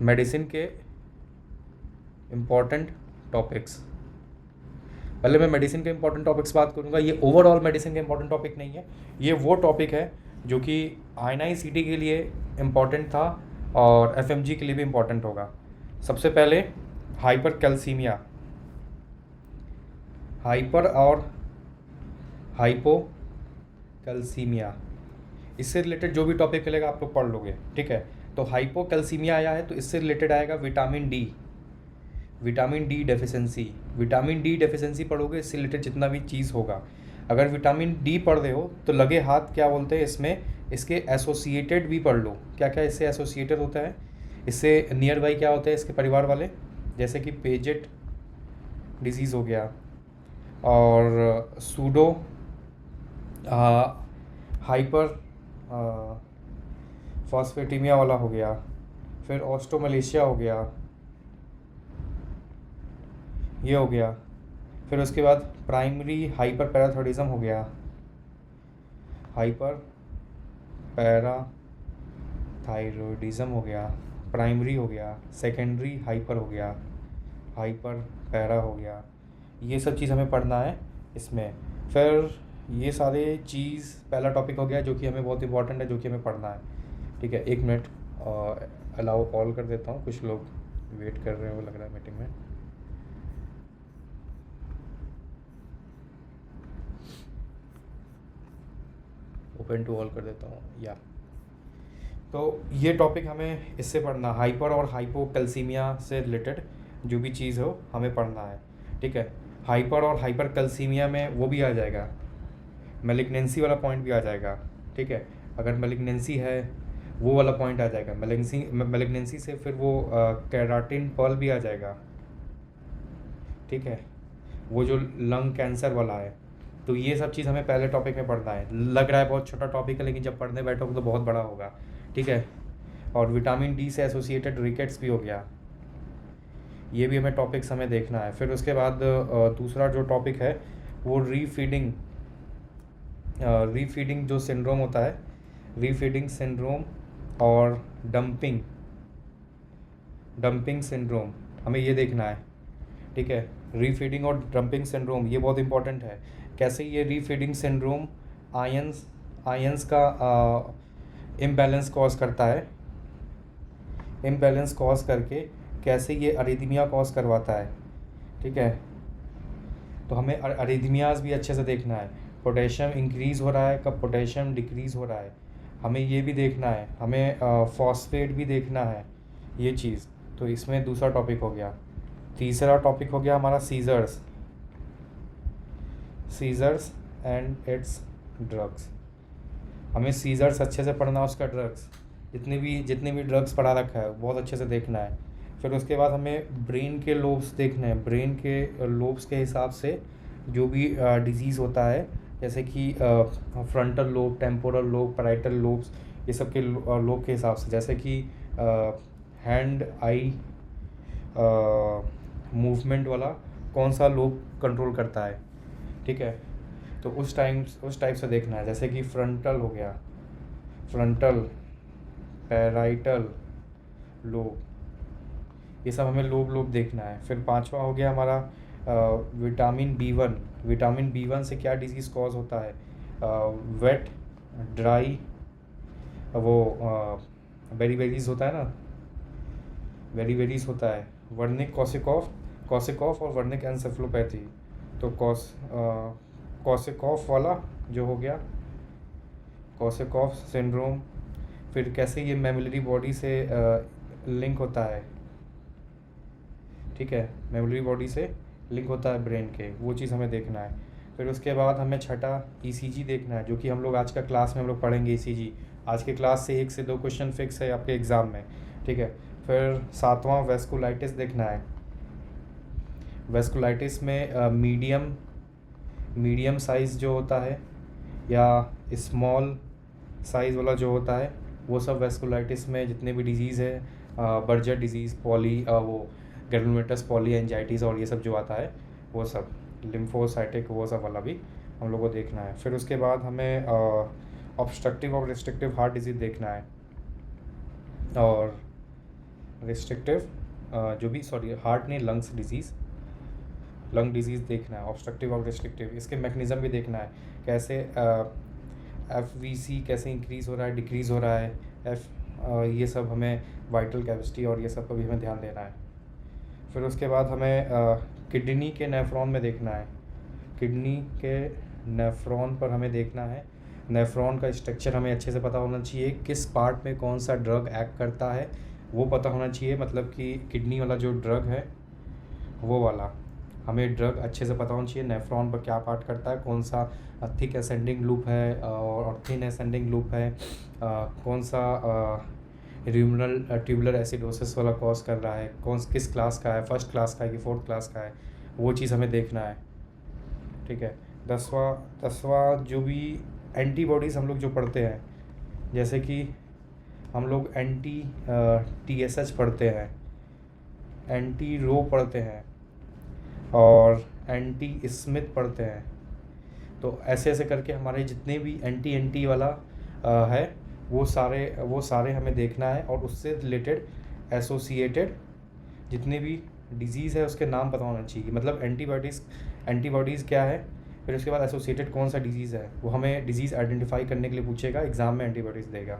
Medicine के important topics. पहले मैं मेडिसिन के इम्पॉर्टेंट टॉपिक्स बात करूँगा। ये ओवरऑल मेडिसिन के इम्पॉर्टेंट टॉपिक नहीं है, ये वो टॉपिक है जो कि INI-CT के लिए इम्पॉर्टेंट था और FMG के लिए भी इम्पॉर्टेंट होगा। सबसे पहले हाइपर कैल्सीमिया, हाइपर और हाइपो कैल्सीमिया, इससे रिलेटेड जो भी टॉपिक मिलेगा आप लोग पढ़ लोगे, ठीक है। तो हाइपो कैल्सीमिया आया है तो इससे रिलेटेड आएगा vitamin D, vitamin D deficiency. Vitamin D deficiency पढ़ोगे, इससे रिलेटेड जितना भी चीज़ होगा। अगर विटामिन डी पढ़ रहे हो तो लगे हाथ क्या बोलते हैं इसमें, इसके एसोसिएटेड भी पढ़ लो। क्या क्या इससे एसोसिएटेड होता है, इससे नियर बाई क्या होता है इसके परिवार वाले, जैसे कि पेजेट डिजीज़ हो गया और सूडो हाइपर फॉस्फेटीमिया वाला हो गया, फिर ऑस्टोमलेशिया हो गया, ये हो गया। फिर उसके बाद प्राइमरी हाइपर पैराथायरॉयडिज्म हो गया, हाइपर पैराथायरॉयडिज्म हो गया, प्राइमरी हो गया। सेकेंडरी हाइपर हो गया, हाइपर पैरा हो गया। ये सब चीज़ हमें पढ़ना है इसमें। फिर ये सारे चीज़ पहला टॉपिक हो गया जो कि हमें बहुत इंपॉर्टेंट है, जो कि हमें पढ़ना है, ठीक है। 1 मिनट अलाउ ऑल कर देता हूँ, कुछ लोग वेट कर रहे हो लग रहा है मीटिंग में। ओपन टू ऑल कर देता हूँ या। तो ये टॉपिक हमें इससे पढ़ना, हाइपर और हाइपोकैल्सीमिया से रिलेटेड जो भी चीज़ हो हमें पढ़ना है, ठीक है। हाइपर और हाइपर कैल्सीमिया में वो भी आ जाएगा, मैलिग्नेंसी वाला पॉइंट भी आ जाएगा, ठीक है। अगर मैलिग्नेंसी है वो वाला पॉइंट आ जाएगा। मैलिग्नेंसी से फिर वो केराटिन पर्ल भी आ जाएगा, ठीक है, वो जो लंग कैंसर वाला है। तो ये सब चीज़ हमें पहले टॉपिक में पढ़ना है। लग रहा है बहुत छोटा टॉपिक है, लेकिन जब पढ़ने बैठोगे तो बहुत बड़ा होगा, ठीक है। और विटामिन डी से एसोसिएटेड रिकेट्स भी हो गया, ये भी हमें टॉपिक्स हमें देखना है। फिर उसके बाद दूसरा जो टॉपिक है वो रीफीडिंग जो सिंड्रोम होता है, रीफीडिंग सिंड्रोम और डंपिंग सिंड्रोम, हमें ये देखना है, ठीक है। रीफीडिंग और डंपिंग सिंड्रोम ये बहुत इंपॉर्टेंट है। कैसे ये रीफीडिंग सिंड्रोम आयंस का इम्बैलेंस कॉज करता है, इम्बैलेंस कॉज करके कैसे ये अरिथमिया कॉज करवाता है, ठीक है। तो हमें अरिथमियाज भी अच्छे से देखना है। पोटेशियम इंक्रीज़ हो रहा है, कब पोटेशियम डिक्रीज़ हो रहा है, हमें ये भी देखना है। हमें फॉस्फेट भी देखना है, ये चीज़। तो इसमें दूसरा टॉपिक हो गया। तीसरा टॉपिक हो गया हमारा सीजर्स एंड इट्स ड्रग्स। हमें सीजर्स अच्छे से पढ़ना, उसका ड्रग्स, जितने भी ड्रग्स पढ़ा रखा है बहुत अच्छे से देखना है। फिर उसके बाद हमें ब्रेन के लोब्स देखने हैं। ब्रेन के लोब्स के हिसाब से जो भी डिजीज़ होता है, जैसे कि frontal lobe, temporal lobe, parietal lobes, ये सब के लोब के हिसाब से, जैसे कि हैंड आई मूवमेंट वाला कौन सा लोब कंट्रोल करता है, ठीक है। तो उस टाइप से देखना है, जैसे कि फ्रंटल हो गया, फ्रंटल, पैराइटल लोब, ये सब हमें लोब देखना है। फिर पांचवा हो गया हमारा विटामिन B1। विटामिन B1 से क्या डिजीज़ कॉज होता है, वेट ड्राई, वो बेरीज होता है ना, बेरीज होता है, वर्निक कॉसिकॉफ और वर्निक एन्सेफलोपैथी। तो कॉसिकॉफ वाला जो हो गया, कॉसिकॉफ सिंड्रोम, फिर कैसे ये मेमोरी बॉडी से लिंक होता है, ठीक है, मेमोरी बॉडी से लिंक होता है ब्रेन के, वो चीज़ हमें देखना है। फिर उसके बाद हमें छठा ECG देखना है, जो कि हम लोग आज का क्लास में हम लोग पढ़ेंगे ECG। आज के क्लास से 1 से 2 क्वेश्चन फिक्स है आपके एग्ज़ाम में, ठीक है। फिर सातवां वेस्कुलाइटिस देखना है। वेस्कुलाइटिस में मीडियम साइज़ जो होता है या स्मॉल साइज़ वाला जो होता है, वो सब वेस्कुलाइटिस में जितने भी डिजीज़ है, बर्जर डिजीज़, वो ग्रेनुलोमेटस पॉलीएंजाइटिस और ये सब जो आता है वो सब, लिम्फोसाइटिक, वो सब वाला भी हम लोग को देखना है। फिर उसके बाद हमें ऑब्स्ट्रक्टिव और रिस्ट्रिक्टिव हार्ट डिजीज़ देखना है, और रिस्ट्रिक्टिव जो भी हार्ट नहीं, लंग्स डिजीज़, लंग डिजीज़ देखना है, ऑब्स्ट्रक्टिव और रिस्ट्रिक्टिव, इसके मैकेनिज़्म भी देखना है, कैसे FVC कैसे इंक्रीज़ हो रहा है, डिक्रीज़ हो रहा है, ये सब हमें वाइटल कैविटी और ये सब का भी हमें ध्यान देना है। फिर उसके बाद हमें किडनी के नेफ्रॉन में देखना है, किडनी के नेफ्रॉन पर हमें देखना है, नेफ्रॉन का स्ट्रक्चर हमें अच्छे से पता होना चाहिए, किस पार्ट में कौन सा ड्रग एक्ट करता है वो पता होना चाहिए, मतलब कि किडनी वाला जो ड्रग है वो वाला हमें ड्रग अच्छे से पता होना चाहिए, नेफ्रॉन पर क्या पार्ट करता है, कौन सा थिक असेंडिंग लूप है और थिन असेंडिंग लूप है, कौन सा र्यूमरल ट्यूबुलर एसिडोसिस वाला कॉज कर रहा है, किस क्लास का है, फर्स्ट क्लास का है कि फोर्थ क्लास का है, वो चीज़ हमें देखना है। ठीक है। 10वां जो भी एंटीबॉडीज़ हम लोग जो पढ़ते हैं, जैसे कि हम लोग TSH पढ़ते हैं, एंटी रो पढ़ते हैं और एंटी स्मिथ पढ़ते हैं, तो ऐसे ऐसे करके हमारे जितने भी एंटी वाला है वो सारे हमें देखना है, और उससे रिलेटेड एसोसिएटेड जितने भी डिजीज़ है उसके नाम पता होना चाहिए, मतलब एंटीबॉडीज़ क्या है, फिर उसके बाद एसोसिएटेड कौन सा डिजीज़ है, वो हमें डिजीज़ आइडेंटिफाई करने के लिए पूछेगा, एग्ज़ाम में एंटीबॉडीज़ देगा,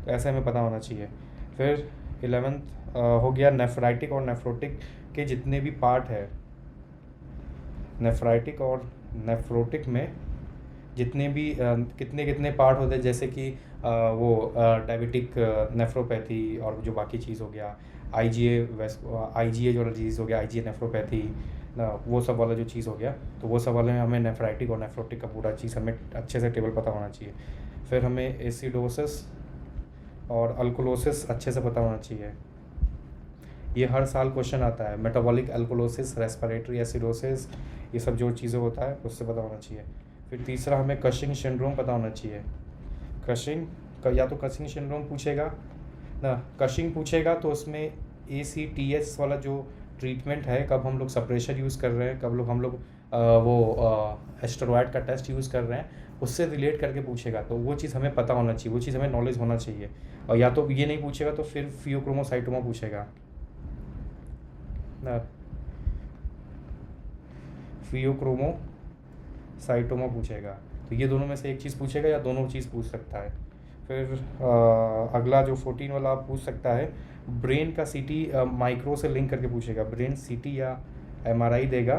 तो ऐसे हमें पता होना चाहिए। फिर 11th हो गया नेफ्राइटिक और नेफ्रोटिक के जितने भी पार्ट है, नेफ्राइटिक और नेफ्रोटिक में जितने भी कितने पार्ट होते हैं, जैसे कि वो डायबिटिक नेफ्रोपैथी और जो बाकी चीज़ हो गया, IgA जो डिजीज़ हो गया, IgA नेफ्रोपैथी, वो सब वाला जो चीज़ हो गया, तो वो सब वाले में हमें नेफ्राइटिक और नेफ्रोटिक का पूरा चीज़ हमें अच्छे से टेबल पता होना चाहिए। फिर हमें एसिडोसिस और अल्कोलोसिस अच्छे से पता होना चाहिए, ये हर साल क्वेश्चन आता है, मेटाबॉलिक अल्कोलोसिस, रेस्पिरेटरी एसिडोसिस, ये सब जो चीज़ें होता है उससे पता होना चाहिए। फिर तीसरा हमें कशिंग सिंड्रोम पता होना चाहिए, या तो कशिंग सिंड्रोम पूछेगा ना, कशिंग पूछेगा तो उसमें ACTH वाला जो ट्रीटमेंट है, कब हम लोग सप्रेशर यूज़ कर रहे हैं, कब हम लोग एस्टेरॉयड का टेस्ट यूज़ कर रहे हैं, उससे रिलेट करके पूछेगा, तो वो चीज़ हमें पता होना चाहिए, वो चीज़ हमें नॉलेज होना चाहिए। और या तो ये नहीं पूछेगा तो फिर फियोक्रोमोसाइटोमा पूछेगा ना, फियोक्रोमोसाइटोमा पूछेगा, तो ये दोनों में से एक चीज़ पूछेगा या दोनों चीज़ पूछ सकता है। फिर अगला जो 14 वाला आप पूछ सकता है, ब्रेन का CT माइक्रो से लिंक करके पूछेगा, ब्रेन CT या MRI देगा,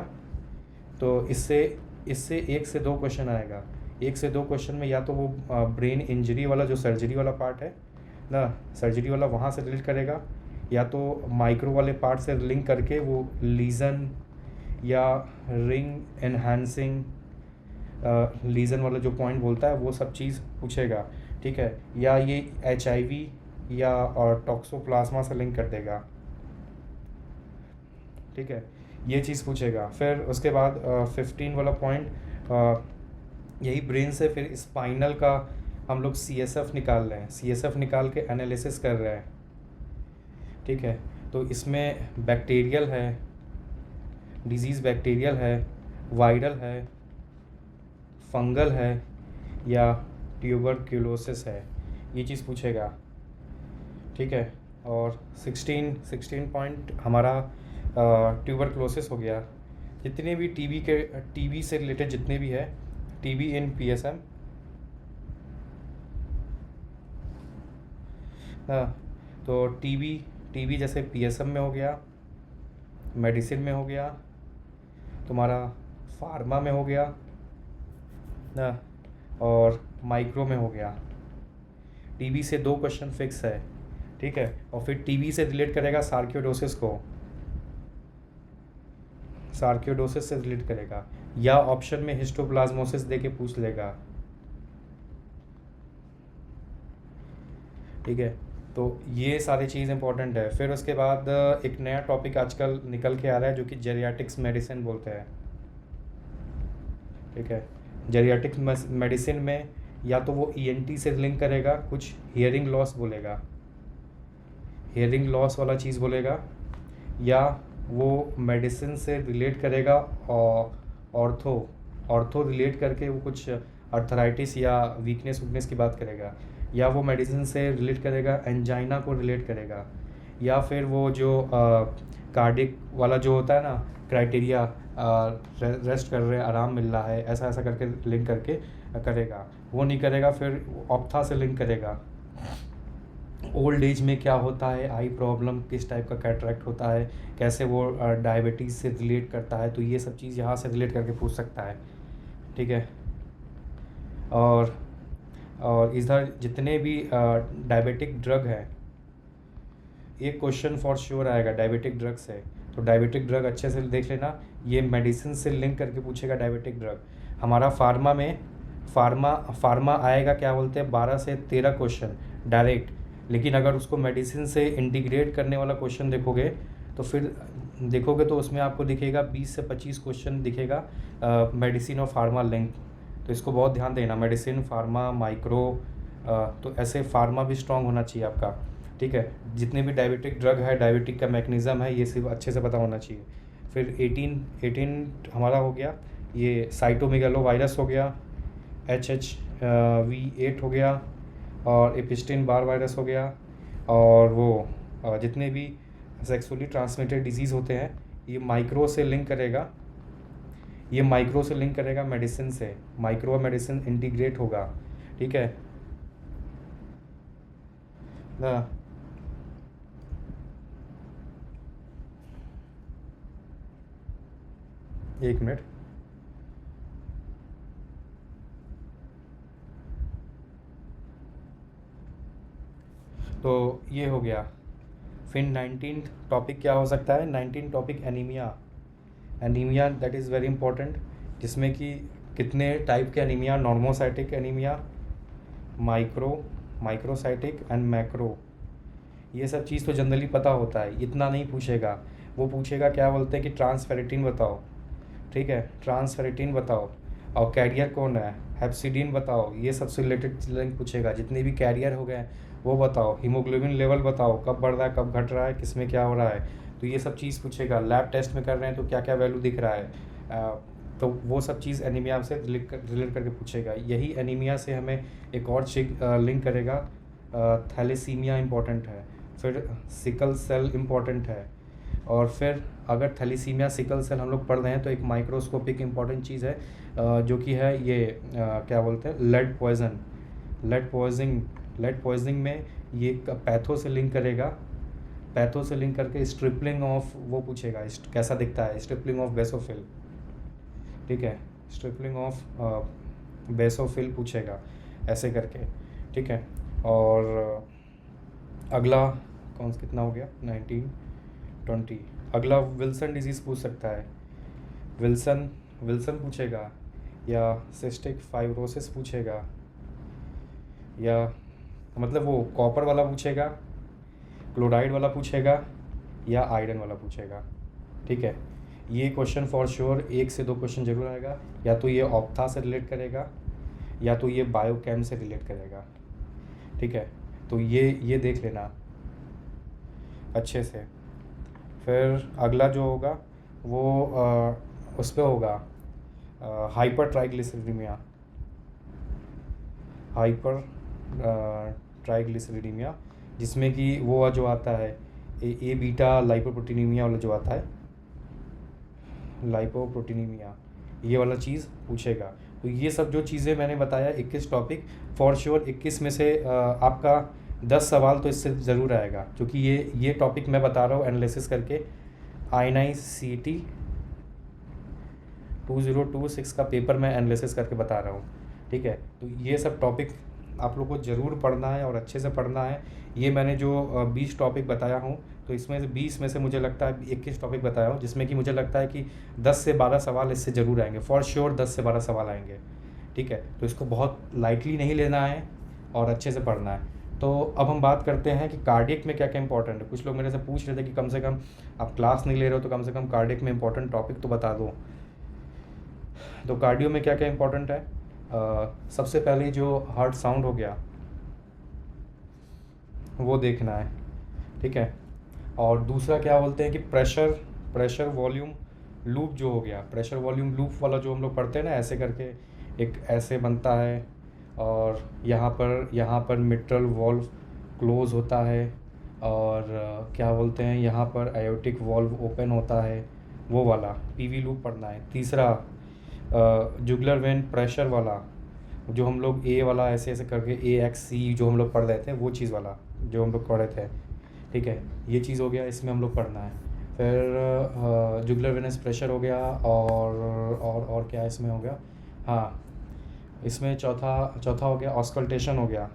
तो इससे 1 से 2 क्वेश्चन आएगा, 1 से 2 क्वेश्चन में या तो वो ब्रेन इंजरी वाला जो सर्जरी वाला पार्ट है ना, सर्जरी वाला वहाँ से रिलेट करेगा, या तो माइक्रो वाले पार्ट से लिंक करके वो लीजन या रिंग एनहांसिंग लीजन वाला जो पॉइंट बोलता है वो सब चीज़ पूछेगा। ठीक है, या ये HIV या और टॉक्सोप्लाज्मा से लिंक कर देगा। ठीक है, ये चीज़ पूछेगा। फिर उसके बाद 15 वाला पॉइंट, यही ब्रेन से फिर स्पाइनल का हम लोग CSF निकाल रहे हैं, CSF निकाल के एनालिसिस कर रहे हैं। ठीक है, तो इसमें बैक्टीरियल है, डिजीज़ बैक्टीरियल है, वायरल है, फंगल है या ट्यूबरक्यूलोसिस है, ये चीज़ पूछेगा। ठीक है, और 16 पॉइंट हमारा ट्यूबरक्लोसिस हो गया, जितने भी टीबी से रिलेटेड जितने भी है, TB इन PSM, तो टीबी जैसे PSM में हो गया, मेडिसिन में हो गया, तुम्हारा फार्मा में हो गया ना, और माइक्रो में हो गया। TB से 2 क्वेश्चन फिक्स है। ठीक है, और फिर TB से रिलेट करेगा सार्कोइडोसिस को, सार्कोइडोसिस से रिलेट करेगा, या ऑप्शन में हिस्टोप्लाज्मोसिस दे के पूछ लेगा। ठीक है, तो ये सारी चीज़ इंपॉर्टेंट है। फिर उसके बाद एक नया टॉपिक आजकल निकल के आ रहा है जो कि जेरियाटिक्स मेडिसिन बोलते हैं। ठीक है, जेरियाटिक्स मेडिसिन में या तो वो ENT से लिंक करेगा, कुछ हियरिंग लॉस बोलेगा, हियरिंग लॉस वाला चीज़ बोलेगा, या वो मेडिसिन से रिलेट करेगा और ऑर्थो रिलेट करके वो कुछ अर्थराइटिस या वीकनेस की बात करेगा, या वो मेडिसिन से रिलेट करेगा एंजाइना को रिलेट करेगा, या फिर वो जो कार्डिक वाला जो होता है ना क्राइटेरिया, रेस्ट कर रहे हैं, आराम मिल रहा है, ऐसा ऐसा करके लिंक करके करेगा। वो नहीं करेगा फिर ऑप्था से लिंक करेगा। ओल्ड एज में क्या होता है, आई प्रॉब्लम, किस टाइप का कैटरेक्ट होता है, कैसे वो डायबिटीज़ से रिलेट करता है, तो ये सब चीज़ यहाँ से रिलेट करके पूछ सकता है। ठीक है। और इधर जितने भी डायबिटिक ड्रग है, एक क्वेश्चन फॉर श्योर आएगा डायबिटिक ड्रग से, तो डायबिटिक ड्रग अच्छे से देख लेना, ये मेडिसिन से लिंक करके पूछेगा डायबिटिक ड्रग। हमारा फार्मा में फार्मा आएगा क्या बोलते हैं 12 से 13 क्वेश्चन डायरेक्ट, लेकिन अगर उसको मेडिसिन से इंटीग्रेट करने वाला क्वेश्चन देखोगे तो फिर देखोगे तो उसमें आपको दिखेगा 20 से 25 क्वेश्चन दिखेगा मेडिसिन और फार्मा लिंक। तो इसको बहुत ध्यान देना, मेडिसिन, फार्मा, माइक्रो, तो ऐसे फार्मा भी स्ट्रांग होना चाहिए आपका। ठीक है। जितने भी डायबिटिक ड्रग है, डायबिटिक का मैकेनिज़्म है, ये सिर्फ अच्छे से पता होना चाहिए। फिर 18 हमारा हो गया, ये साइटोमेगालो वायरस हो गया, HHV8 हो गया, और एपिस्टिन बार वायरस हो गया, और वो जितने भी सेक्सुअली ट्रांसमिटेड डिजीज़ होते हैं, ये माइक्रो से लिंक करेगा, ये माइक्रो से लिंक करेगा मेडिसिन से, माइक्रो मेडिसिन इंटीग्रेट होगा। ठीक है ना। एक मिनट। तो ये हो गया। फिर 19 टॉपिक क्या हो सकता है, 19 topic anaemia. Anaemia that is very important, जिसमें कि कितने टाइप के anaemia, normocytic anaemia, microcytic and macro, ये सब चीज़ तो जनरली पता होता है, इतना नहीं पूछेगा। वो पूछेगा क्या बोलते हैं कि ट्रांसफेरेटिन बताओ। ठीक है, ट्रांसफेरेटिन बताओ, और कैरियर कौन है, हेप्सिडीन बताओ, ये सबसे रिलेटेड लिंक पूछेगा। जितने भी कैरियर हो गए वो बताओ, हीमोग्लोबिन लेवल बताओ, कब बढ़ रहा है, कब घट रहा है, किस में क्या हो रहा है, तो ये सब चीज़ पूछेगा। लैब टेस्ट में कर रहे हैं तो क्या क्या वैल्यू दिख रहा है, तो वो सब चीज़ एनीमिया से रिलेट करके पूछेगा। यही एनीमिया से हमें एक और चीज लिंक करेगा, थैलेसीमिया इम्पॉर्टेंट है, फिर सिकल सेल इम्पॉर्टेंट है, और फिर अगर थैलेसीमिया सिकल सेल हम लोग पढ़ रहे हैं तो एक माइक्रोस्कोपिक इम्पॉर्टेंट चीज़ है, जो कि है ये क्या बोलते हैं, लेड पॉइजनिंग में ये पैथो से लिंक करेगा। पैथो से लिंक करके स्ट्रिपलिंग ऑफ वो पूछेगा, कैसा दिखता है, स्ट्रिपलिंग ऑफ बेसोफिल। ठीक है, स्ट्रिपलिंग ऑफ बेसोफिल पूछेगा, ऐसे करके। ठीक है। और अगला कितना हो गया, 19 20। अगला विल्सन डिजीज़ पूछ सकता है, विल्सन पूछेगा, या सिस्टिक फाइब्रोसिस पूछेगा, या मतलब वो कॉपर वाला पूछेगा, क्लोराइड वाला पूछेगा, या आयरन वाला पूछेगा। ठीक है, ये क्वेश्चन फॉर श्योर 1 से 2 क्वेश्चन जरूर आएगा, या तो ये ऑप्था से रिलेट करेगा, या तो ये बायोकेम से रिलेट करेगा। ठीक है, तो ये देख लेना अच्छे से। फिर अगला जो होगा वो उस पर होगा हाइपर ट्राइग्लिसरीडीमिया, जिसमें कि वो जो आता है ए बीटा लाइपोप्रोटीनीमिया वाला जो आता है, लाइपोप्रोटीनीमिया, ये वाला चीज़ पूछेगा। तो ये सब जो चीज़ें मैंने बताया 21 टॉपिक, फॉर श्योर 21 में से आपका 10 सवाल तो इससे ज़रूर आएगा, क्योंकि ये टॉपिक मैं बता रहा हूँ एनालिसिस करके। INI CET 2026 का पेपर मैं एनालिसिस करके बता रहा हूँ। ठीक है, तो ये सब टॉपिक आप लोग को ज़रूर पढ़ना है और अच्छे से पढ़ना है। ये मैंने जो 20 टॉपिक बताया हूँ, तो इसमें से 20 में से मुझे लगता है 21 टॉपिक बताया हूँ, जिसमें कि मुझे लगता है कि 10 से 12 सवाल इससे ज़रूर आएंगे, फॉर श्योर 10 से 12 सवाल आएंगे। ठीक है, तो इसको बहुत लाइटली नहीं लेना है और अच्छे से पढ़ना है। तो अब हम बात करते हैं कि कार्डियक में क्या क्या इंपॉर्टेंट है। कुछ लोग मेरे से पूछ रहे थे कि कम से कम आप क्लास नहीं ले रहे हो तो कम से कम कार्डियक में इंपॉर्टेंट टॉपिक तो बता दो। तो कार्डियो में क्या क्या इंपॉर्टेंट है, सबसे पहले जो हार्ट साउंड हो गया वो देखना है। ठीक है, और दूसरा क्या बोलते हैं कि प्रेशर वॉल्यूम लूप जो हो गया, प्रेशर वॉल्यूम लूप वाला जो हम लोग पढ़ते हैं ना, ऐसे करके एक ऐसे बनता है, और यहाँ पर मिट्रल वॉल्व क्लोज होता है, और क्या बोलते हैं यहाँ पर आयोटिक वॉल्व ओपन होता है, वो वाला पीवी लूप पढ़ना है। तीसरा जुगलर वेन प्रेशर वाला, जो हम लोग ए वाला ऐसे ऐसे करके AXC जो हम लोग पढ़ रहे थे, वो चीज़ वाला जो हम लोग पढ़ रहे थे, ठीक है। ये चीज़ हो गया, इसमें हम लोग पढ़ना है। फिर जुगलर वेनस प्रेशर हो गया, और क्या इसमें हो गया, हाँ इसमें चौथा चौथा हो गया ऑस्कल्टेशन हो गया।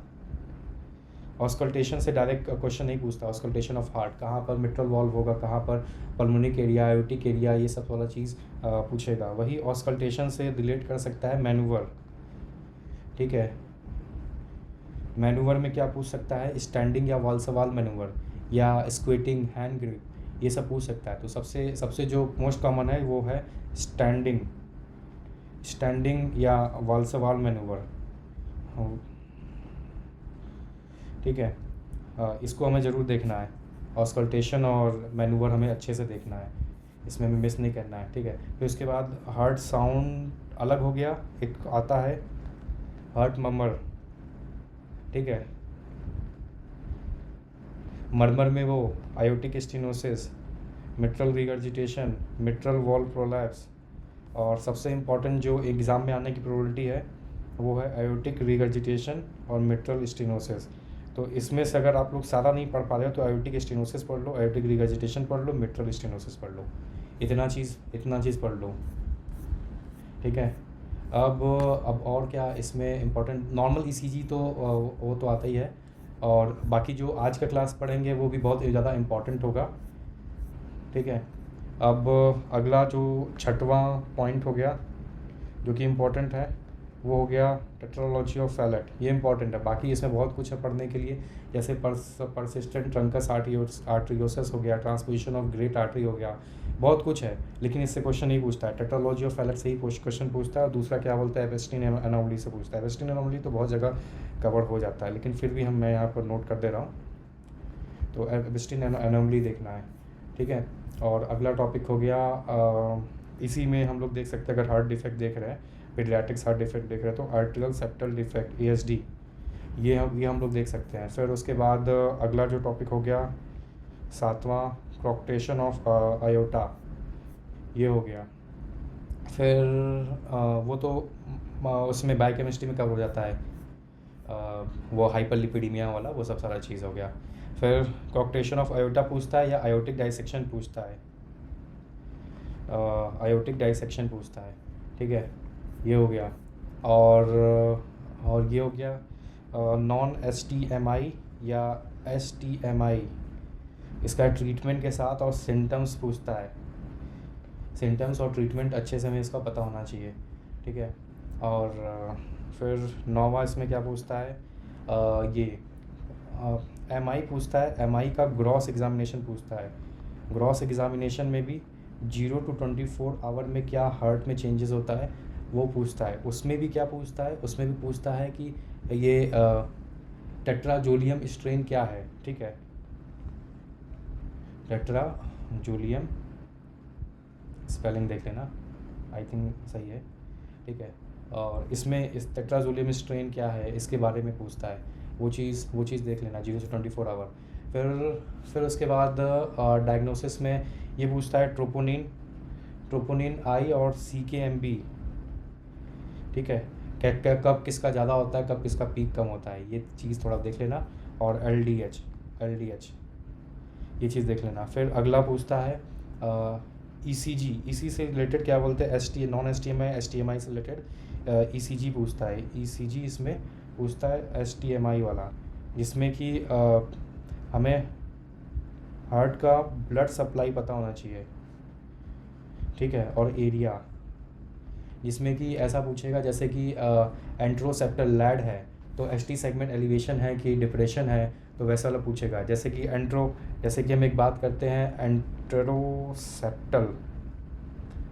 ऑस्कल्टेशन से डायरेक्ट क्वेश्चन नहीं पूछता, ऑस्कल्टेशन ऑफ हार्ट, कहाँ पर मिट्रल वॉल्व होगा, कहाँ पर पल्मोनिक एरिया, आयोटिक एरिया, ये सब वाला चीज़ पूछेगा। वही ऑस्कल्टेशन से रिलेट कर सकता है मैनूवर, ठीक है। मैनूवर में क्या पूछ सकता है, स्टैंडिंग या वॉल सवाल मैनूवर, या स्क्वेटिंग, हैंड ग्रिप, ये सब पूछ सकता है। तो सबसे सबसे जो मोस्ट कॉमन है वो है स्टैंडिंग या वॉल सवाल मैनूवर, ठीक है। इसको हमें ज़रूर देखना है, ऑस्कल्टेशन और मैनूवर हमें अच्छे से देखना है, इसमें हमें मिस नहीं करना है, ठीक है। फिर उसके बाद हार्ट साउंड अलग हो गया, एक आता है हार्ट मर्मर, ठीक है। मर्मर में वो aortic stenosis, mitral regurgitation, mitral valve prolapse, और सबसे इम्पॉर्टेंट जो एग्ज़ाम में आने की प्रोबेबिलिटी है वो है आयोटिक रिगर्जिटेशन और मिट्रल स्टेनोसिस। तो इसमें से अगर आप लोग सारा नहीं पढ़ पा रहे हो तो आयोटिक स्टेनोसिस पढ़ लो, आयोटिक रिगर्जिटेशन पढ़ लो, मिट्रल स्टेनोसिस पढ़ लो, इतना चीज़ पढ़ लो, ठीक है। अब और क्या इसमें इम्पोर्टेंट, नॉर्मल ECG तो वो तो आता ही है, और बाकी जो आज का क्लास पढ़ेंगे वो भी बहुत ज़्यादा इम्पोर्टेंट होगा, ठीक है। अब अगला जो छठवां पॉइंट हो गया जो कि इम्पोर्टेंट है, वो हो गया टेट्रोलॉजी ऑफ फैलेट। ये इंपॉर्टेंट है, बाकी इसमें बहुत कुछ है पढ़ने के लिए, जैसे परसिस्टेंट ट्रंकस आर्टरियोसिस हो गया, ट्रांसपोजिशन ऑफ ग्रेट आर्टरी हो गया, बहुत कुछ है, लेकिन इससे क्वेश्चन नहीं पूछता है। टेट्रोलॉजी ऑफ फैलेट से ही क्वेश्चन पूछता है, और दूसरा क्या बोलता है, एवेस्टिन एनोमली से पूछता है। एवेस्टिन एनोमली तो बहुत जगह कवर हो जाता है, लेकिन फिर भी मैं यहाँ पर नोट कर दे रहा हूँ, तो एवेस्टिन एनोमली देखना है, ठीक है। और अगला टॉपिक हो गया, इसी में हम लोग देख सकते हैं, अगर हार्ट डिफेक्ट देख रहे हैं, पीडियाट्रिक्स हार्ट डिफेक्ट देख रहे हैं, तो आर्टिकल सेप्टल डिफेक्ट ASD, ये हम लोग देख सकते हैं। फिर उसके बाद अगला जो टॉपिक हो गया सातवां, क्रॉक्टेशन ऑफ आयोटा, ये हो गया। फिर वो तो उसमें बायोकेमिस्ट्री में कवर हो जाता है, वो हाइपरलिपिडीमिया वाला, वो सब सारा चीज़ हो गया। फिर क्रॉक्टेशन ऑफ आयोटा पूछता है, या आयोटिक डाइसेक्शन पूछता है, आयोटिक डाइसेक्शन पूछता है, ठीक है, ये हो गया। और ये हो गया नॉन STMI या STMI, इसका ट्रीटमेंट के साथ और सिम्टम्स पूछता है, सिम्टम्स और ट्रीटमेंट अच्छे से हमें इसका पता होना चाहिए, ठीक है। और फिर नौवां इसमें क्या पूछता है, ये MI पूछता है, MI का ग्रॉस एग्जामिनेशन पूछता है। ग्रॉस एग्जामिनेशन में भी 0 to 24 आवर में क्या हार्ट में चेंजेस होता है वो पूछता है। उसमें भी क्या पूछता है, उसमें भी पूछता है कि ये टेट्राजोलियम स्ट्रेन क्या है, ठीक है, टेट्राजोलियम, स्पेलिंग देख लेना, आई थिंक सही है, ठीक है। और इसमें इस टेट्राजोलियम स्ट्रेन क्या है इसके बारे में पूछता है, वो चीज़ देख लेना, 0 से 24 आवर। फिर उसके बाद डायग्नोसिस में ये पूछता है ट्रोपोनिन I और CKMB, ठीक है, कब किसका ज़्यादा होता है, कब किसका पीक कम होता है, ये चीज़ थोड़ा देख लेना। और LDH ये चीज़ देख लेना। फिर अगला पूछता है ECG, इसी से रिलेटेड क्या बोलते हैं, नॉन STMI से रिलेटेड ECG पूछता है। ECG इसमें पूछता है STMI वाला, जिसमें कि हमें हार्ट का ब्लड सप्लाई पता होना चाहिए, ठीक है, और एरिया, जिसमें कि ऐसा पूछेगा जैसे कि एंट्रोसेप्टल लैड है तो ST सेगमेंट एलिवेशन है कि डिप्रेशन है, तो वैसा वाला पूछेगा। जैसे कि हम एक बात करते हैं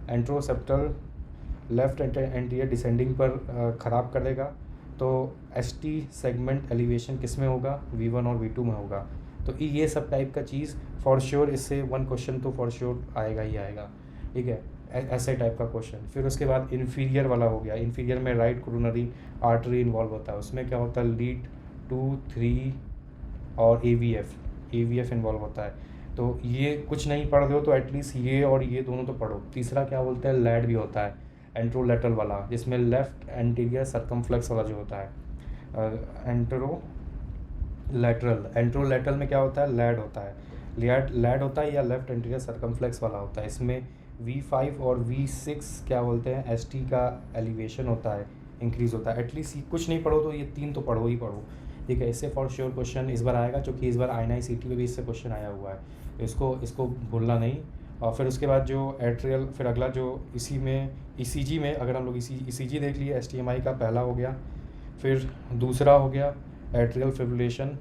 एंट्रोसेप्टल लेफ्ट एंटीरियर डिसेंडिंग पर ख़राब करेगा, तो ST सेगमेंट एलिवेशन किस में होगा, V1 और V2 में होगा। तो ये सब टाइप का चीज़ फॉर श्योर, इससे 1 क्वेश्चन तो फॉर श्योर आएगा ही आएगा, ठीक है, ऐसे टाइप का क्वेश्चन। फिर उसके बाद इन्फीरियर वाला हो गया, इन्फीरियर में राइट कोरोनरी आर्टरी इन्वॉल्व होता है, उसमें क्या होता है, लीड 2, 3 और AVF, AVF इन्वॉल्व होता है। तो ये कुछ नहीं पढ़ रहे हो तो एटलीस्ट ये और ये दोनों तो पढ़ो। तीसरा क्या बोलते हैं, लैड भी होता है, एंट्रोलेटरल वाला, जिसमें लेफ्ट एंटीरियर सर्कमफ्लेक्स वाला जो होता है, एंट्रोलेटरल में क्या होता है, लैड होता है, लैड होता है या लेफ्ट एंटीरियर सर्कमफ्लेक्स वाला होता है। इसमें V5 और V6 क्या बोलते हैं, ST का एलिवेशन होता है, इंक्रीज़ होता है। एटलीस्ट कुछ नहीं पढ़ो तो ये तीन तो पढ़ो ही पढ़ो, ठीक है। इससे फॉर श्योर क्वेश्चन इस बार आएगा, क्योंकि इस बार INI-CT में भी इससे क्वेश्चन आया हुआ है, इसको भूलना नहीं। और फिर उसके बाद जो एट्रियल, फिर अगला जो इसी में ECG में, अगर हम लोग ECG देख लिए, STMI का पहला हो गया, फिर दूसरा हो गया एट्रियल फिब्रिलेशन,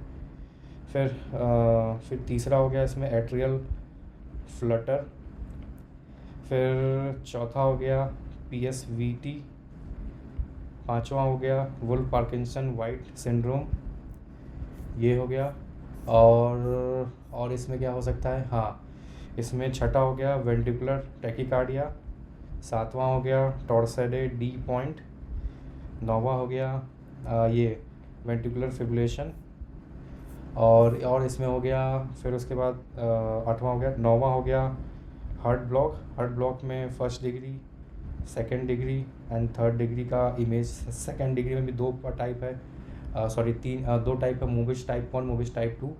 फिर तीसरा हो गया इसमें एट्रियल फ्लटर, फिर चौथा हो गया PSVT, पांचवा हो गया वुल्फ पार्किंसन वाइट सिंड्रोम, ये हो गया। और इसमें क्या हो सकता है, हाँ, इसमें छठा हो गया वेंट्रिकुलर टैकीकार्डिया, सातवां हो गया टॉर्सेडे डी पॉइंट, नौवां हो गया ये वेंट्रिकुलर फिब्रिलेशन, और इसमें हो गया, फिर उसके बाद आठवां हो गया, नौवां हो गया हार्ट ब्लॉक में first degree, second degree and third degree का इमेज। सेकेंड डिग्री में भी दो टाइप है, दो टाइप है, मूविज टाइप 1, मूविज टाइप 2,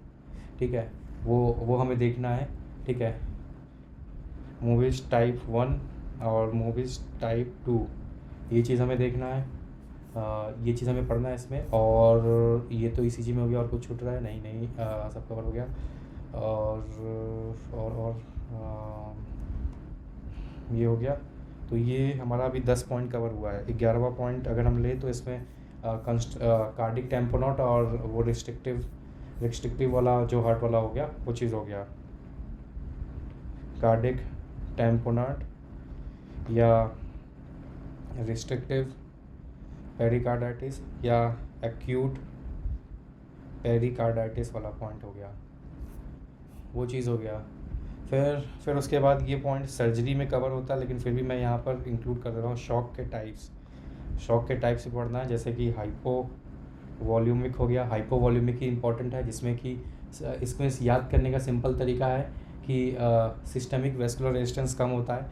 ठीक है। वो हमें देखना है, ठीक है, मूविज टाइप 1 और मूविज टाइप 2, ये चीज़ हमें देखना है, ये चीज़ हमें पढ़ना है इसमें। और ये तो ECG में हो गया, और कुछ छूट रहा है, नहीं, सब कवर हो गया। और ये हो गया। तो ये हमारा अभी 10 पॉइंट कवर हुआ है। 11वां पॉइंट अगर हम ले तो इसमें कार्डिक टेम्पोनॉट और वो रिस्ट्रिक्टिव वाला जो हार्ट वाला हो गया, वो चीज़ हो गया, कार्डिक टेम्पोनॉट या रिस्ट्रिक्टिव पेरिकार्डाइटिस या एक्यूट पेरिकार्डाइटिस वाला पॉइंट हो गया, वो चीज़ हो गया। फिर उसके बाद ये पॉइंट सर्जरी में कवर होता है, लेकिन फिर भी मैं यहाँ पर इंक्लूड कर दे रहा हूँ। शॉक के टाइप से पढ़ना है, जैसे कि हाइपो वॉल्यूमिक हो गया। हाइपो वॉल्यूमिक ही इंपॉर्टेंट है, जिसमें कि इसमें याद करने का सिंपल तरीका है कि सिस्टमिक वेस्कुलर रेजिस्टेंस कम होता है,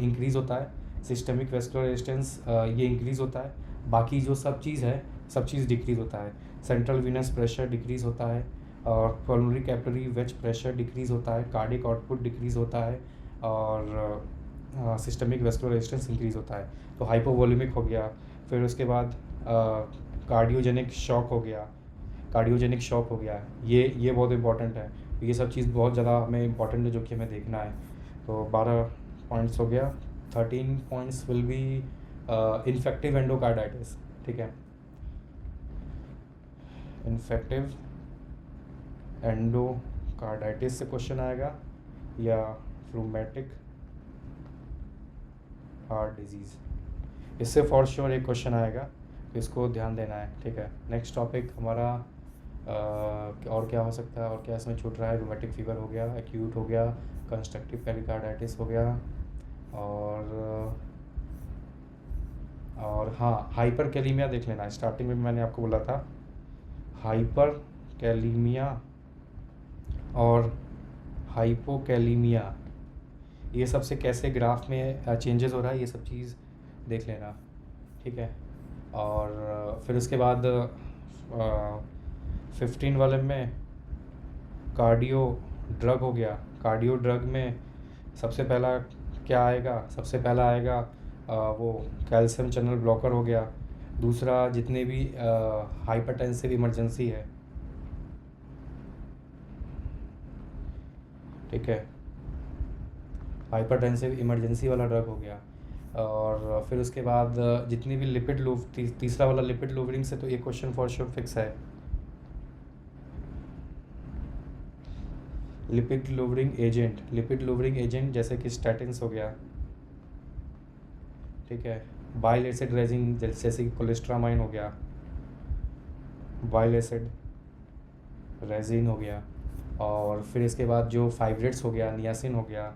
इंक्रीज़ होता है। सिस्टमिक वेस्कुलर रेजिस्टेंस ये इंक्रीज़ होता है, बाकी जो सब चीज़ डिक्रीज़ होता है। सेंट्रल वीनस प्रेशर डिक्रीज़ होता है, और pulmonary capillary wedge pressure decrease होता है, कार्डिक आउटपुट डिक्रीज़ होता है, और सिस्टमिक वेस्कुलर रेजिस्टेंस इंक्रीज़ होता है। तो हाइपोवॉल्यूमिक हो गया। फिर उसके बाद कार्डियोजेनिक शॉक हो गया, ये बहुत इंपॉर्टेंट है। ये सब चीज़ बहुत ज़्यादा हमें इंपॉर्टेंट है, जो कि हमें देखना है। तो 12 पॉइंट्स हो गया। 13 points will be infective endocarditis, ठीक है। इन्फेक्टिव एंडोकार्डाइटिस से क्वेश्चन आएगा, या रूमेटिक हार्ट डिजीज़, इससे फॉर श्योर एक क्वेश्चन आएगा, तो इसको ध्यान देना है, ठीक है। नेक्स्ट टॉपिक हमारा और क्या हो सकता है, और क्या इसमें छूट रहा है। रूमेटिक फीवर हो गया, एक्यूट हो गया, कंस्ट्रक्टिव पेरिकार्डाइटिस हो गया, और हाँ, हाइपर कैलीमिया देख लेना। स्टार्टिंग में मैंने आपको बोला था हाइपर कैलीमिया और हाइपोकैलीमिया, ये सबसे कैसे ग्राफ में चेंजेस हो रहा है, ये सब चीज़ देख लेना, ठीक है। और फिर उसके बाद 15 वाले में कार्डियो ड्रग हो गया। कार्डियो ड्रग में सबसे पहला क्या आएगा, वो कैल्शियम चैनल ब्लॉकर हो गया। दूसरा जितने भी हाइपरटेंसिव इमरजेंसी है, ठीक है, हाइपरटेंसिव इमरजेंसी वाला ड्रग हो गया। और फिर उसके बाद जितनी भी तीसरा वाला लिपिड लूवरिंग से, तो एक क्वेश्चन फॉर श्योर फिक्स है। लिपिड लूवरिंग एजेंट जैसे कि स्टैटिन्स हो गया, ठीक है। बाइल एसिड रेजिन जैसे कि कोलेस्ट्रामाइन हो गया, बाइल एसिड रेजिन हो गया। और फिर इसके बाद जो फाइब्रेट्स हो गया, नियासिन हो गया,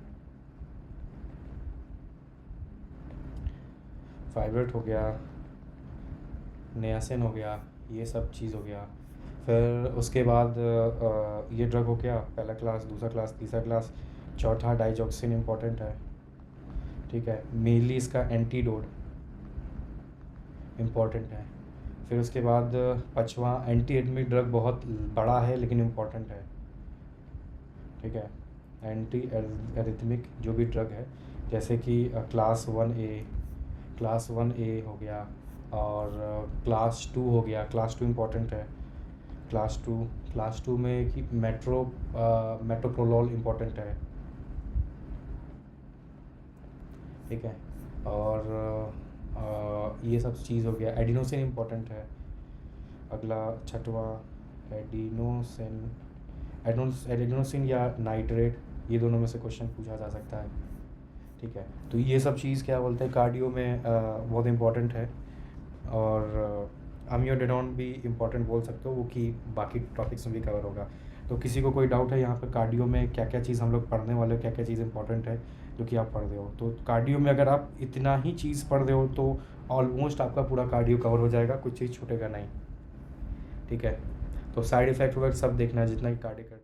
नियासिन हो गया, ये सब चीज़ हो गया। फिर उसके बाद ये ड्रग हो गया, पहला क्लास, दूसरा क्लास, तीसरा क्लास। चौथा डाइजॉक्सिन इम्पॉर्टेंट है, ठीक है। मेनली इसका एंटीडोट इम्पॉर्टेंट है। फिर उसके बाद पाँचवा एंटी एडमिक ड्रग बहुत बड़ा है लेकिन इम्पॉर्टेंट है, ठीक है। एंटी एरिथमिक जो भी ड्रग है, जैसे कि क्लास 1 ए हो गया, और क्लास 2 हो गया। क्लास 2 इम्पॉर्टेंट है। क्लास 2 में कि मेट्रोप्रोलोल इम्पॉर्टेंट है, ठीक है। और ये सब चीज़ हो गया। एडिनोसिन इम्पॉर्टेंट है। अगला छठवा एडिनोसिन, एडिनोसिन या नाइट्रेट, ये दोनों में से क्वेश्चन पूछा जा सकता है, ठीक है। तो ये सब चीज़ क्या बोलते हैं कार्डियो में बहुत इम्पॉर्टेंट है। और अम्योडेनॉन भी इम्पॉर्टेंट बोल सकते हो, वो कि बाकी टॉपिक्स में भी कवर होगा। तो किसी को कोई डाउट है यहाँ पर कार्डियो में क्या क्या चीज़ हम लोग पढ़ने वाले हो, क्या क्या चीज़ इंपॉर्टेंट है जो कि आप पढ़ रहे हो। तो कार्डियो में अगर आप इतना ही चीज़ पढ़ रहे हो तो ऑलमोस्ट आपका पूरा कार्डियो कवर हो जाएगा, कुछ चीज़ छूटेगा नहीं, ठीक है। तो साइड इफ़ेक्ट वगैरह सब देखना है जितना कि कार्डियो कर